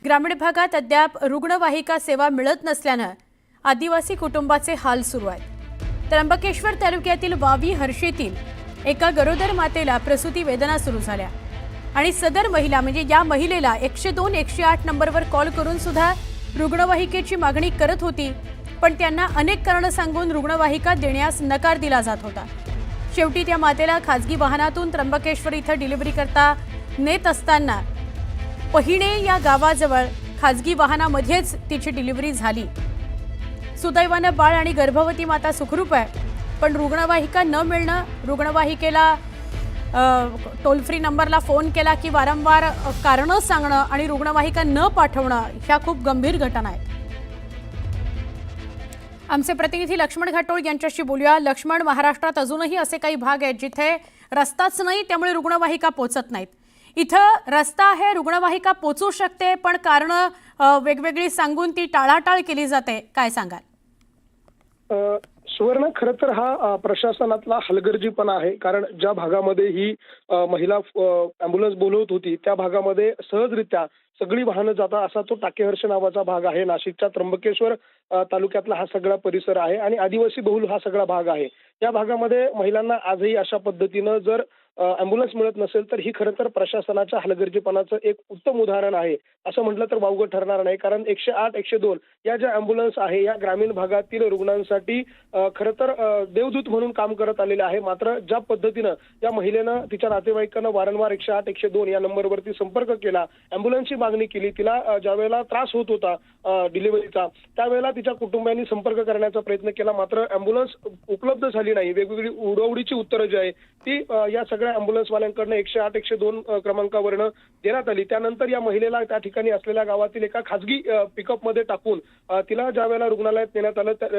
ग्रामीण भागात अद्याप रुग्णवाहिका सेवा मिळत नसल्यानं आदिवासी कुटुंबाचे हाल सुरू आहेत। त्र्यंबकेश्वर तालुक्यातील वावी हर्षेतील एका गरोदर मातेला प्रसूती वेदना सुरू झाल्या आणि सदर महिला म्हणजे या महिलेला 102 108 नंबरवर कॉल करून सुद्धा रुग्णवाहिकेची मागणी करत होती, पण त्यांना अनेक कारणं सांगून रुग्णवाहिका देण्यास नकार दिला जात होता। शेवटी त्या मातेला खासगी वाहनातून त्र्यंबकेश्वर इथं डिलिव्हरी करता नेत असताना पहिणे या गावाजवळ खासगी वाहनामध्येच तिची डिलिव्हरी झाली। सुदैवानं बाळ आणि गर्भवती माता सुखरूप आहे, पण रुग्णवाहिका न मिळणं, रुग्णवाहिकेला टोल फ्री नंबरला फोन केला की वारंवार कारणं सांगणं आणि रुग्णवाहिका न पाठवणं ह्या खूप गंभीर घटना आहेत। आमचे प्रतिनिधी लक्ष्मण घाटोळ यांच्याशी बोलूया। लक्ष्मण, महाराष्ट्रात अजूनही असे काही भाग आहेत जिथे रस्ताच नाही, त्यामुळे रुग्णवाहिका पोहोचत नाहीत। इथं रस्ता आहे, रुग्णवाहिका पोहोचू शकते, पण कारणं वेगवेगळी सांगून ती टाळाटाळ केली जाते, काय सांगाल? सुवर्ण, खरं तर हा प्रशासनातला हलगर्जीपणा आहे। कारण ज्या भागामध्ये ही महिला अँब्युलन्स बोलवत होती त्या भागामध्ये सहजरित्या सगळी वाहनं जातात असा तो टाकेहर्ष नावाचा भाग आहे। नाशिकच्या त्र्यंबकेश्वर तालुक्यातला हा सगळा परिसर आहे आणि आदिवासी बहुल हा सगळा भाग आहे। या भागामध्ये महिलांना आजही अशा पद्धतीनं जर अँब्युलन्स मिळत नसेल तर ही खरं तर प्रशासनाच्या हलगर्जीपणाचं एक उत्तम उदाहरण आहे असं म्हटलं तर वावगं ठरणार नाही। कारण 108 102 या ज्या अँब्युलन्स आहे या ग्रामीण भागातील रुग्णांसाठी खरं तर देवदूत म्हणून काम करत आलेले आहे। मात्र ज्या पद्धतीनं या महिलेनं तिच्या नातेवाईकांना वारंवार 108 102 या नंबरवरती संपर्क केला, अँब्युलन्सची मागणी केली, तिला ज्या वेळेला त्रास होत होता डिलिव्हरीचा त्यावेळेला तिच्या कुटुंबियांनी संपर्क करण्याचा प्रयत्न केला, मात्र अँब्युलन्स उपलब्ध झाली नाही। वेगवेगळी उडवडीची उत्तरं जी आहे ती या सगळ्या अँब्युलन्सवाल्यांकडनं 108 102 क्रमांकावरनं देण्यात आली। त्यानंतर या महिलेला त्या ठिकाणी असलेल्या गावातील एका खासगी पिकअपमध्ये टाकून तिला ज्या वेळेला रुग्णालयात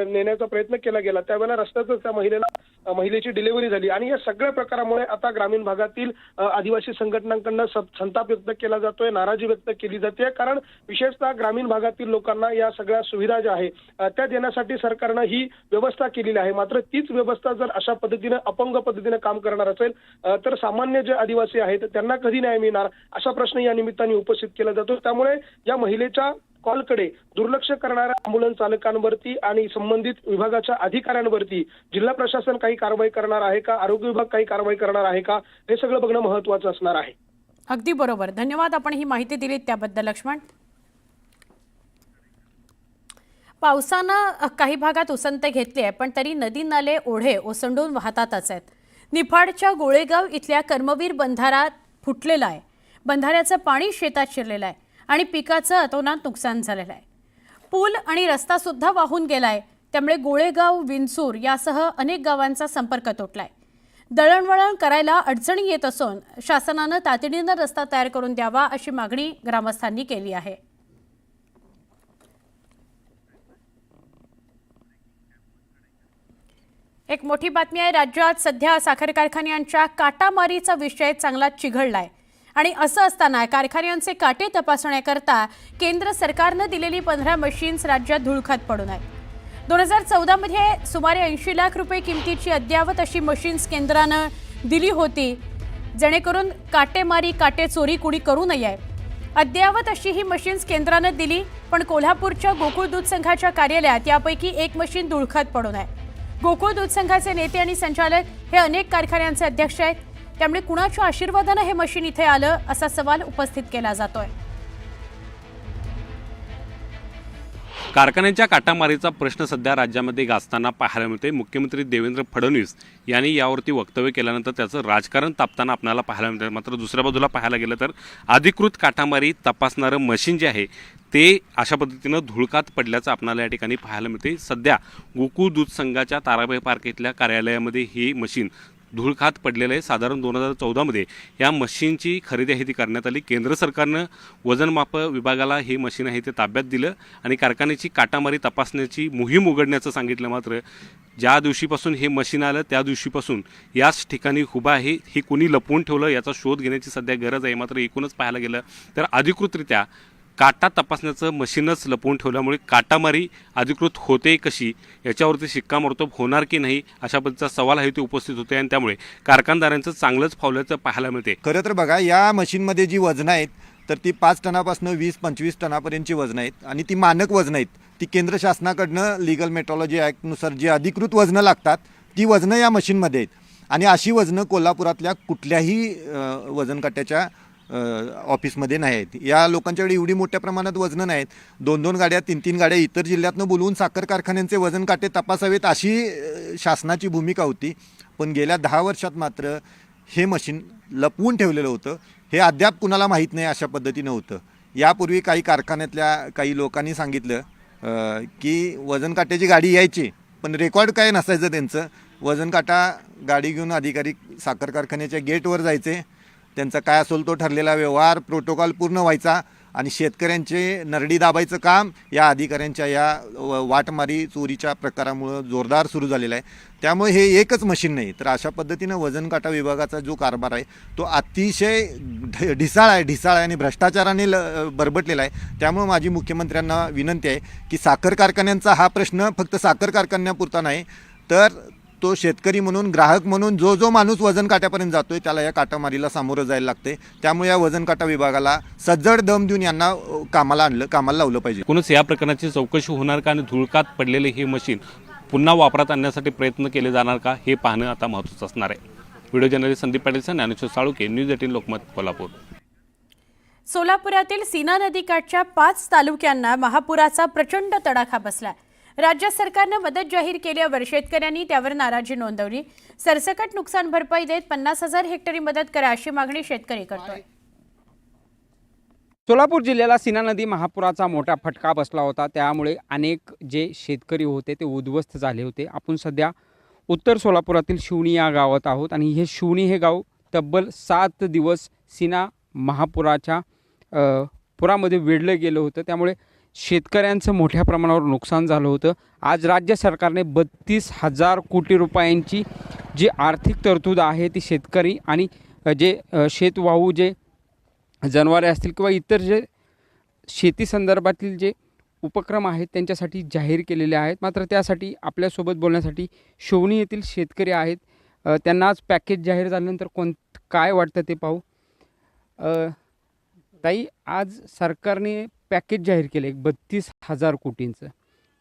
नेण्याचा प्रयत्न केला गेला त्यावेळेला रस्त्यातच त्या महिलेची डिलिव्हरी झाली। आणि या सगळ्या प्रकारामुळे आता ग्रामीण भागातील आदिवासी संघटनांकडनं संताप व्यक्त केला जातोय, नाराजी व्यक्त केली जाते। कारण विशेषतः ग्रामीण भागातील लोकांना या सगळ्या सुविधा ज्या आहे त्या देण्यासाठी सरकारनं ही व्यवस्था केलेली आहे। मात्र तीच व्यवस्था जर अशा पद्धतीने अपंग पद्धतीने काम करणार असेल तर सामान्य जे आदिवासी आहेत त्यांना कधी न्याय मिळणार असा प्रश्न या निमित्ताने उपस्थित केला जातो। त्यामुळे या महिलेच्या कॉलकडे दुर्लक्ष करणाऱ्या अँब्युलन्स चालकांवरती आणि संबंधित विभागाच्या अधिकाऱ्यांवरती जिल्हा प्रशासन काही कारवाई करणार आहे का, आरोग्य विभाग काही कारवाई करणार आहे का, हे सगळं बघणं महत्त्वाचं असणार आहे। अगदी बरोबर, धन्यवाद आपण ही माहिती दिलीत त्याबद्दल लक्ष्मण। पावसानं काही भागात उसंत घेतली आहे, पण तरी नदी नाले ओढे ओसंडून वाहतातच आहेत। निफाडच्या गोळेगाव इथल्या कर्मवीर बंधारा फुटलेला आहे, बंधाऱ्याचं पाणी शेतात शिरलेलं आहे आणि पिकाचं अतोनात नुकसान झालेलं आहे। पूल आणि रस्ता सुद्धा वाहून गेलाय, त्यामुळे गोळेगाव, विंचूर यासह अनेक गावांचा संपर्क तुटलाय। दळणवळण करायला अडचणी येत असून शासनानं तातडीनं रस्ता तयार करून द्यावा अशी मागणी ग्रामस्थांनी केली आहे। एक मोठी बातमी आहे, राज्यात सध्या साखर कारखान्यांच्या काटामारीचा विषय चांगला चिघळलाय आणि असं असताना कारखान्यांचे काटे तपासण्याकरता केंद्र सरकारनं दिलेली 15 मशीन्स राज्यात धुळखात पडून आहेत। 2014 मध्ये सुमारे 80 लाख रुपये किमतीची अद्यावत अशी मशीन्स केंद्रानं दिली होती, जेणेकरून काटेमारी काटे चोरी कुणी करू नये। अद्यावत अशी ही मशीन्स केंद्रानं दिली, पण कोल्हापूरच्या गोकुळ दूध संघाच्या कार्यालयात यापैकी एक मशीन धुळखात पडून आहे। गोकुळ दूध संघाचे नेते आणि संचालक हे अनेक कारखान्यांचे अध्यक्ष आहेत, त्यामुळे कुणाच्या आशीर्वादाने हे मशीन इथे आलं असा सवाल उपस्थित केला जातोय। कारखान्यांच्या काटामारीचा प्रश्न सध्या राज्यामध्ये गाजताना पाहायला मिळते। मुख्यमंत्री देवेंद्र फडणवीस यांनी यावरती वक्तव्य केल्यानंतर त्याचं राजकारण तापताना आपल्याला पाहायला मिळते। मात्र दुसऱ्या बाजूला पाहायला गेलं तर अधिकृत काटामारी तपासणारं मशीन जे आहे ते अशा पद्धतीनं धुळकात पडल्याचं आपल्याला या ठिकाणी पाहायला मिळते। सध्या गोकुळ दूध संघाच्या ताराबाई पार्क इथल्या कार्यालयामध्ये ही मशीन धुळखात पडलेलं आहे। साधारण 2014 मध्ये या मशीनची खरेदी आहे ती करण्यात आली। केंद्र सरकारनं वजनमाप विभागाला हे मशीन आहे ते ताब्यात दिलं आणि कारखान्याची काटामारी तपासण्याची मोहीम उघडण्याचं सांगितलं। मात्र ज्या दिवशीपासून हे मशीन आलं त्या दिवशीपासून याच ठिकाणी उभं आहे, हे कुणी लपवून ठेवलं याचा शोध घेण्याची सध्या गरज आहे। मात्र एकूणच पाहायला गेलं तर अधिकृतरित्या काटा तपासण्याचं मशीनच लपवून ठेवल्यामुळे काटामारी अधिकृत होते कशी याच्यावरती शिक्कामोर्तब होणार की नाही अशा पद्धतीचा सवाल आहे ते उपस्थित होते आणि त्यामुळे कारखानदारांचं चांगलंच फावल्याचं पाहायला मिळते। खरं तर बघा, या मशीनमध्ये जी वजनं आहेत तर ती 5 टनापासून 20-25 टनापर्यंतची वजनं आहेत आणि ती मानक वजनं आहेत. ती केंद्र शासनाकडनं लीगल मेट्रोलॉजी ॲक्टनुसार जी अधिकृत वजनं लागतात ती वजनं या मशीनमध्ये आहेत. आणि अशी वजनं कोल्हापुरातल्या कुठल्याही वजनकाट्याच्या ऑफिसमध्ये नाही आहेत. या लोकांच्याकडे एवढी मोठ्या प्रमाणात वजनं नाहीत. 2-2 गाड्या 3-3 गाड्या इतर जिल्ह्यातनं बोलवून साखर कारखान्यांचे वजन काटे तपासावेत अशी शासनाची भूमिका होती. पण गेल्या 10 वर्षात मात्र हे मशीन लपवून ठेवलेलं होतं. हे अद्याप कुणाला माहीत नाही अशा पद्धतीनं होतं. यापूर्वी काही कारखान्यातल्या काही लोकांनी सांगितलं की वजन काट्याची गाडी यायची पण रेकॉर्ड काय नसायचं त्यांचं. वजन काटा गाडी घेऊन अधिकारी साखर कारखान्याच्या गेटवर जायचे, त्यांचा काय असेल तो ठरलेला व्यवहार प्रोटोकॉल पूर्ण व्हायचा आणि शेतकऱ्यांचे नरडी दाबायचं काम या अधिकाऱ्यांच्या या वाटमारी चोरीच्या प्रकारामुळं जोरदार सुरू झालेलं आहे. त्यामुळे हे एकच मशीन नाही तर अशा पद्धतीनं वजन काटा विभागाचा जो कारभार आहे तो अतिशय ढिसाळ आहे आणि भ्रष्टाचाराने बरबटलेला आहे. त्यामुळे माझी मुख्यमंत्र्यांना विनंती आहे की साखर कारखान्यांचा हा प्रश्न फक्त साखर कारखान्यापुरता नाही तर तो शेतकरी म्हणून ग्राहक म्हणून जो माणूस वजन काट्यापर्यंत जातोय त्याला या काटामारीला सामोरं जायला लागते. त्यामुळे या वजन काटा विभागाला सज्जड दम देऊन यांना कामाला लावलं पाहिजे. एकूणच या प्रकरणाची चौकशी होणार का आणि धुळकात पडलेले हे मशीन पुन्हा वापरात आणण्यासाठी प्रयत्न केले जाणार का हे पाहणं आता महत्त्वाचं असणार आहे. Video journalist Sandeep Patil, Dnyaneshwar Salunkhe, news 18 Lokmat, Kolhapur. सोलापुरातील सीना नदीकाठच्या 5 तालुक्यांना महापुराचा प्रचंड तडाखा बसला. राज्य सरकारनं मदत जाहीर केल्यावर शेतकऱ्यांनी त्यावर नाराजी नोंदवली. सरसकट नुकसान भरपाई देत 50,000 हेक्टरी मदत करा अशी मागणी शेतकरी करतोय. सोलापूर जिल्ह्याला सीना नदी महापुराचा मोठा फटका बसला होता. त्यामुळे अनेक जे शेतकरी होते ते उद्ध्वस्त झाले होते. आपण सध्या उत्तर सोलापुरातील शिवणी या गावात आहोत आणि हे शिवणी हे गाव तब्बल 7 दिवस सीना महापुराच्या पुरामध्ये वेढलं गेलं होतं. त्यामुळे शेतकऱ्यांचं मोठ्या प्रमाणावर नुकसान झालं होतं. आज राज्य सरकारने 32,000 कोटी रुपयांची जी आर्थिक तरतूद आहे ती शेतकरी आणि जे शेतवाहू जे जनावरे असतील किंवा इतर जे शेती संदर्भातील जे उपक्रम आहेत त्यांच्यासाठी जाहीर केलेले आहेत. मात्र त्यासाठी आपल्यासोबत बोलण्यासाठी शिवणी येथील शेतकरी आहेत. त्यांना आज पॅकेज जाहीर झाल्यानंतर काय वाटतं ते पाहू. ताई, आज सरकारने पॅकेज जाहीर केलं आहे 32,000 कोटींचं.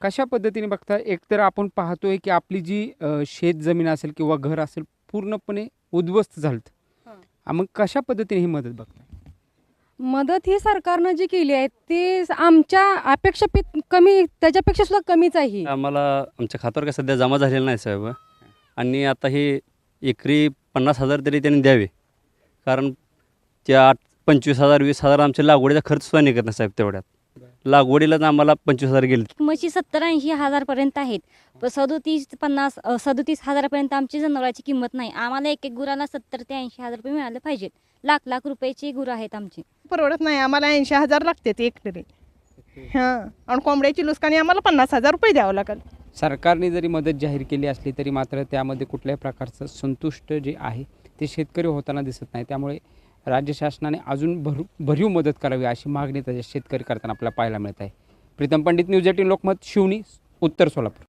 कशा पद्धतीने बघता? एकतर आपण पाहतोय की आपली जी शेत जमीन असेल किंवा घर असेल पूर्णपणे उद्ध्वस्त झालं. मग कशा पद्धतीने ही मदत बघता? मदत ही सरकारनं जी केली आहे ती आमच्या अपेक्षापेक्षा कमी, त्याच्यापेक्षा सुद्धा कमीच आहे. आम्हाला आमच्या खात्यावर काय सध्या जमा झालेलं नाही साहेब. आणि आता हे एकरी 50,000 तरी त्यांनी द्यावे, कारण त्या 25,000 20,000 आमच्या लागवडीचा खर्च सुद्धा निघत नाही साहेब. तेवढ्यात लागवडीलाच आम्हाला 25,000 गेले. म्हशी 70-80 हजारपर्यंत आहेत. 37-50-37,000पर्यंत आमची जनावरांची किंमत नाही. आम्हाला एक गुराला 70 ते 80 हजार रुपये मिळाले पाहिजेत. लाख रुपयाची गुरं आहेत आमची. परवडत नाही आम्हाला. 80,000 लागते ते एकतरी. हां, आणि कोंबड्याची लुसकानी आम्हाला 50,000 रुपये द्यावं लागेल. सरकारने जरी मदत जाहीर केली असली तरी मात्र त्यामध्ये कुठल्याही प्रकारचं संतुष्ट जे आहे ते शेतकरी होताना दिसत नाही. त्यामुळे राज्य शासनाने अजून भरीव मदत करावी अशी मागणी त्याच्या शेतकरी करताना आपल्याला पाहायला मिळत आहे. प्रीतम पंडित, न्यूज 18 लोकमत, शिवणी, उत्तर सोलापूर.